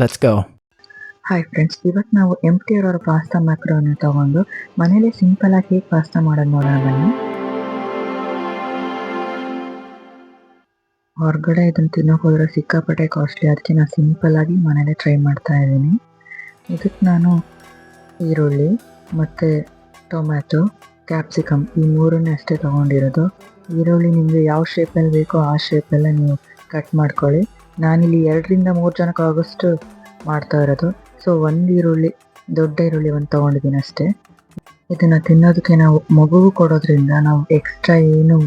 Let's go. Hi friends, ಇವತ್ತು ನಾವು empty ಅವರ ಪಾಸ್ತಾ ಮ್ಯಾಕ್ರೋನ ತಗೊಂಡು ಮನೇಲಿ ಸಿಂಪಲ್ ಆಗಿ ಹೇಗೆ ಪಾಸ್ತಾ ಮಾಡೋದು ನೋಡೋಣ ಬನ್ನಿ. ಹೊರಗಡೆ ಇದನ್ನು ತಿನ್ನೋಕೆ ಹೋದ್ರೆ ಸಿಕ್ಕಾಪಟ್ಟೆ ಕಾಸ್ಟ್ಲಿ, ಅದಕ್ಕೆ ನಾನು ಸಿಂಪಲ್ ಆಗಿ ಮನೇಲೆ ಟ್ರೈ ಮಾಡ್ತಾ ಇದ್ದೀನಿ. ಇದಕ್ಕೆ ನಾನು ಈರುಳ್ಳಿ ಮತ್ತು ಟೊಮ್ಯಾಟೊ, ಕ್ಯಾಪ್ಸಿಕಮ್ ಈ ಮೂರನ್ನೇ ಅಷ್ಟೇ ತೊಗೊಂಡಿರೋದು. ಈರುಳ್ಳಿ ನಿಮಗೆ ಯಾವ ಶೇಪಲ್ಲಿ ಬೇಕೋ ಆ ಶೇಪೆಲ್ಲ ನೀವು ಕಟ್ ಮಾಡ್ಕೊಳ್ಳಿ. ನಾನಿಲ್ಲಿ 2-3 ಜನಕ್ಕೆ ಆಗೋಷ್ಟು ಮಾಡ್ತಾ ಇರೋದು. ಸೊ ಒಂದು ಈರುಳ್ಳಿ, ದೊಡ್ಡ ಈರುಳ್ಳಿ ಒಂದು ತೊಗೊಂಡಿದ್ದೀನಿ ಅಷ್ಟೇ. ಇದನ್ನು ತಿನ್ನೋದಕ್ಕೆ ನಾವು ಮಗುವು ಕೊಡೋದ್ರಿಂದ ನಾವು ಎಕ್ಸ್ಟ್ರಾ ಏನು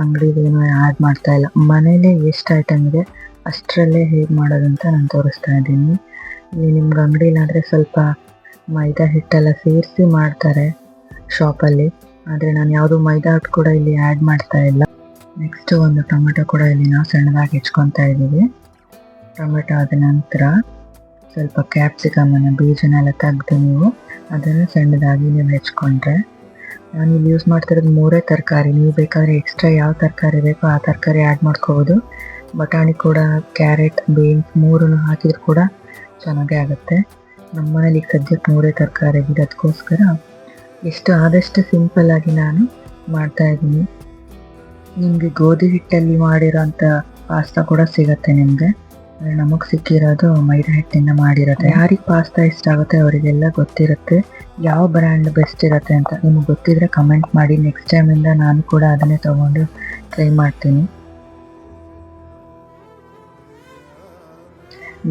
ಅಂಗಡಿದೇನು ಆ್ಯಡ್ ಮಾಡ್ತಾ ಇಲ್ಲ. ಮನೇಲೇ ಎಷ್ಟು ಐಟಮ್ ಇದೆ ಅಷ್ಟರಲ್ಲೇ ಹೇಗೆ ಮಾಡೋದಂತ ನಾನು ತೋರಿಸ್ತಾ ಇದ್ದೀನಿ. ಇಲ್ಲಿ ನಿಮ್ಗೆ ಅಂಗಡಿಲಾದರೆ ಸ್ವಲ್ಪ ಮೈದಾ ಹಿಟ್ಟೆಲ್ಲ ಸೇರಿಸಿ ಮಾಡ್ತಾರೆ ಶಾಪಲ್ಲಿ, ಆದರೆ ನಾನು ಯಾವುದು ಮೈದಾ ಹಿಟ್ಟು ಕೂಡ ಇಲ್ಲಿ ಆ್ಯಡ್ ಮಾಡ್ತಾ ಇಲ್ಲ. ನೆಕ್ಸ್ಟು ಒಂದು ಟೊಮೆಟೊ ಕೂಡ ಇಲ್ಲಿ ನಾವು ಸಣ್ಣದಾಗಿ ಹೆಚ್ಕೊತಾ ಇದ್ದೀವಿ. ಟೊಮೆಟೊ ಆದ ನಂತರ ಸ್ವಲ್ಪ ಕ್ಯಾಪ್ಸಿಕಮನ್ನು ಬೀಜನೆಲ್ಲ ತೆಗೆದು ನೀವು ಅದನ್ನು ಸಣ್ಣದಾಗಿ ನೀವು ಹೆಚ್ಕೊಂಡ್ರೆ, ನಾನಿಲ್ಲಿ ಯೂಸ್ ಮಾಡ್ತಿರೋದು 3 ತರಕಾರಿ. ನೀವು ಬೇಕಾದರೆ ಎಕ್ಸ್ಟ್ರಾ ಯಾವ ತರಕಾರಿ ಬೇಕೋ ಆ ತರಕಾರಿ ಆ್ಯಡ್ ಮಾಡ್ಕೋಬೋದು. ಬಟಾಣಿ ಕೂಡ, ಕ್ಯಾರೆಟ್, ಬೀನ್ಸ್ 3 ಹಾಕಿದ್ರು ಕೂಡ ಚೆನ್ನಾಗೇ ಆಗುತ್ತೆ. ನಮ್ಮ ಮನೇಲಿ ಈಗ ಸದ್ಯಕ್ಕೆ 3 ತರಕಾರಿ ಇದೆ, ಅದಕ್ಕೋಸ್ಕರ ಎಷ್ಟು ಆದಷ್ಟು ಸಿಂಪಲ್ಲಾಗಿ ನಾನು ಮಾಡ್ತಾಯಿದ್ದೀನಿ. ನಿಮಗೆ ಗೋಧಿ ಹಿಟ್ಟಲ್ಲಿ ಮಾಡಿರೋಂಥ ಪಾಸ್ತಾ ಕೂಡ ಸಿಗುತ್ತೆ ನಿಮಗೆ. ನಮಗೆ ಸಿಕ್ಕಿರೋದು ಮೈದಾ ಹಿಟ್ಟಿಂದ ಮಾಡಿರುತ್ತೆ. ಯಾರಿಗೆ ಪಾಸ್ತಾ ಇಷ್ಟ ಆಗುತ್ತೆ ಅವರಿಗೆಲ್ಲ ಗೊತ್ತಿರುತ್ತೆ ಯಾವ ಬ್ರ್ಯಾಂಡ್ ಬೆಸ್ಟ್ ಇರುತ್ತೆ ಅಂತ. ನಿಮಗೆ ಗೊತ್ತಿದ್ರೆ ಕಮೆಂಟ್ ಮಾಡಿ. ನೆಕ್ಸ್ಟ್ ಟೈಮಿಂದ ನಾನು ಕೂಡ ಅದನ್ನೇ ತೊಗೊಂಡು ಟ್ರೈ ಮಾಡ್ತೀನಿ.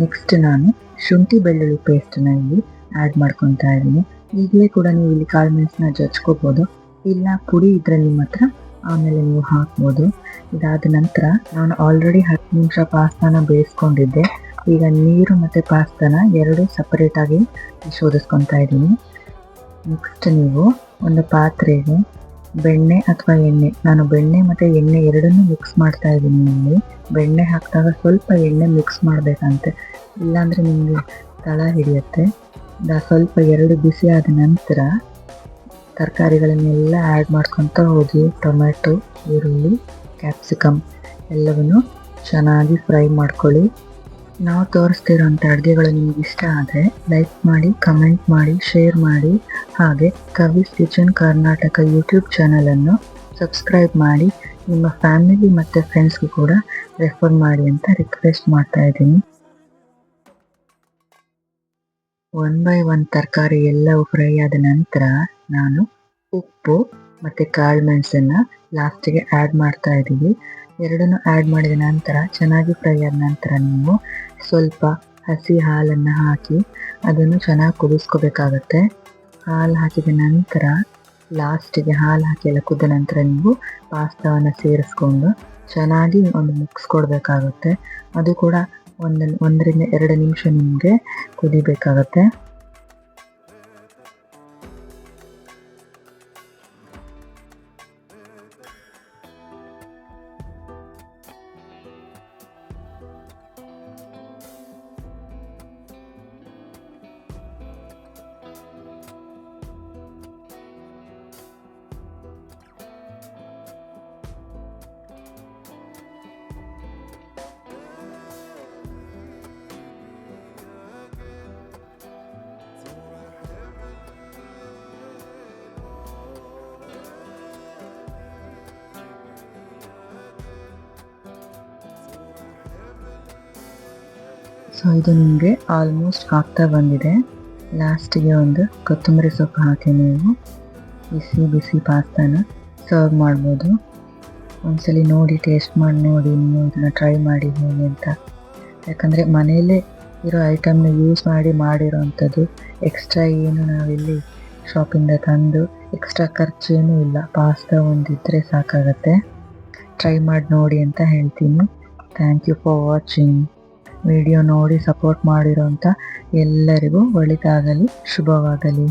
ನೆಕ್ಸ್ಟ್ ನಾನು ಶುಂಠಿ ಬೆಳ್ಳುಳ್ಳಿ ಪೇಸ್ಟನ್ನ ಇಲ್ಲಿ ಆ್ಯಡ್ ಮಾಡ್ಕೊತಾ ಇದ್ದೀನಿ. ಈಗಲೇ ಕೂಡ ನೀವು ಇಲ್ಲಿ ಕಾಳು ಮೆಣಸನ್ನ ಜಜ್ಕೋಬೋದು, ಇಲ್ಲ ಪುಡಿ ಇದ್ದರೆ ನಿಮ್ಮ ಹತ್ರ ಆಮೇಲೆ ನೀವು ಹಾಕ್ಬೋದು. ಇದಾದ ನಂತರ ನಾನು ಆಲ್ರೆಡಿ 10 ನಿಮಿಷ ಪಾಸ್ತಾನ ಬೇಯಿಸ್ಕೊಂಡಿದ್ದೆ. ಈಗ ನೀರು ಮತ್ತು ಪಾಸ್ತಾನ ಎರಡು ಸಪರೇಟಾಗಿ ಶೋಧಿಸ್ಕೊತಾ ಇದ್ದೀನಿ. ನೆಕ್ಸ್ಟ್ ನೀವು ಒಂದು ಪಾತ್ರೆಗೆ ಬೆಣ್ಣೆ ಅಥವಾ ಎಣ್ಣೆ, ನಾನು ಬೆಣ್ಣೆ ಮತ್ತು ಎಣ್ಣೆ ಎರಡನ್ನೂ ಮಿಕ್ಸ್ ಮಾಡ್ತಾ ಇದ್ದೀನಿ. ಇಲ್ಲಿ ಬೆಣ್ಣೆ ಹಾಕಿದಾಗ ಸ್ವಲ್ಪ ಎಣ್ಣೆ ಮಿಕ್ಸ್ ಮಾಡಬೇಕಂತೆ, ಇಲ್ಲಾಂದರೆ ನಿಮಗೆ ತಳ ಹಿಡಿಯುತ್ತೆ. ಸ್ವಲ್ಪ ಎರಡು ಬಿಸಿ ಆದ ನಂತರ ತರಕಾರಿಗಳನ್ನೆಲ್ಲ ಆ್ಯಡ್ ಮಾಡ್ಕೊತ ಹೋಗಿ. ಟೊಮ್ಯಾಟೊ, ಈರುಳ್ಳಿ, ಕ್ಯಾಪ್ಸಿಕಮ್ ಎಲ್ಲವನ್ನು ಚೆನ್ನಾಗಿ ಫ್ರೈ ಮಾಡ್ಕೊಳ್ಳಿ. ನಾವು ತೋರಿಸ್ತಿರೋಂಥ ಅಡುಗೆಗಳು ನಿಮ್ಗೆ ಇಷ್ಟ ಆದರೆ ಲೈಕ್ ಮಾಡಿ, ಕಮೆಂಟ್ ಮಾಡಿ, ಶೇರ್ ಮಾಡಿ. ಹಾಗೆ ಕವಿಸ್ ಕಿಚನ್ ಕರ್ನಾಟಕ ಯೂಟ್ಯೂಬ್ ಚಾನಲನ್ನು ಸಬ್ಸ್ಕ್ರೈಬ್ ಮಾಡಿ. ನಿಮ್ಮ ಫ್ಯಾಮಿಲಿ ಮತ್ತು ಫ್ರೆಂಡ್ಸ್ಗೂ ಕೂಡ ರೆಫರ್ ಮಾಡಿ ಅಂತ ರಿಕ್ವೆಸ್ಟ್ ಮಾಡ್ತಾ ಇದ್ದೀನಿ. 1 by 1 ತರಕಾರಿ ಎಲ್ಲವೂ ಫ್ರೈ ಆದ ನಂತರ ನಾನು ಉಪ್ಪು ಮತ್ತು ಕಾಳು ಮೆಣಸನ್ನು ಲಾಸ್ಟಿಗೆ ಆ್ಯಡ್ ಮಾಡ್ತಾ ಇದ್ದೀವಿ. ಎರಡನ್ನೂ ಆ್ಯಡ್ ಮಾಡಿದ ನಂತರ ಚೆನ್ನಾಗಿ ಫ್ರೈ ಆದ ನಂತರ ನೀವು ಸ್ವಲ್ಪ ಹಸಿ ಹಾಲನ್ನು ಹಾಕಿ ಅದನ್ನು ಚೆನ್ನಾಗಿ ಕುದಿಸ್ಕೋಬೇಕಾಗತ್ತೆ. ಹಾಲು ಹಾಕಿದ ನಂತರ ಲಾಸ್ಟಿಗೆ ಹಾಲು ಹಾಕಿ ಎಲ್ಲ ಕುದ ನಂತರ ನೀವು ಪಾಸ್ತಾವನ್ನು ಸೇರಿಸ್ಕೊಂಡು ಚೆನ್ನಾಗಿ ಒಂದು ಮಿಕ್ಸ್ ಕೊಡಬೇಕಾಗುತ್ತೆ. ಅದು ಕೂಡ 1-2 ನಿಮಿಷ ನಿಮಗೆ ಕುದಿಬೇಕಾಗತ್ತೆ. ಸೊ ಇದು ನಿಮಗೆ ಆಲ್ಮೋಸ್ಟ್ ಆಗ್ತಾ ಬಂದಿದೆ. ಲಾಸ್ಟಿಗೆ ಒಂದು ಕೊತ್ತಂಬರಿ ಸೊಪ್ಪು ಹಾಕಿ ನೀವು ಬಿಸಿ ಬಿಸಿ ಪಾಸ್ತಾನ ಸರ್ವ್ ಮಾಡ್ಬೋದು. ಒಂದ್ಸಲಿ ನೋಡಿ, ಟೇಸ್ಟ್ ಮಾಡಿ ನೋಡಿ, ನೀವು ಇದನ್ನು ಟ್ರೈ ಮಾಡಿ ಹೇಗೆ ಅಂತ. ಯಾಕಂದರೆ ಮನೆಯಲ್ಲೇ ಇರೋ ಐಟಮ್ನ ಯೂಸ್ ಮಾಡಿ ಮಾಡಿರೋ ಅಂಥದ್ದು. ಎಕ್ಸ್ಟ್ರಾ ಏನು ನಾವಿಲ್ಲಿ ಶಾಪಿಂದ ತಂದು ಎಕ್ಸ್ಟ್ರಾ ಖರ್ಚೇನೂ ಇಲ್ಲ. ಪಾಸ್ತಾ ಒಂದಿದ್ದರೆ ಸಾಕಾಗತ್ತೆ. ಟ್ರೈ ಮಾಡಿ ನೋಡಿ ಅಂತ ಹೇಳ್ತೀನಿ. Thank you for watching. Video ನೋಡಿ ಸಪೋರ್ಟ್ ಮಾಡಿರೋಂಥ ಎಲ್ಲರಿಗೂ ಒಳಿತಾಗಲಿ, ಶುಭವಾಗಲಿ.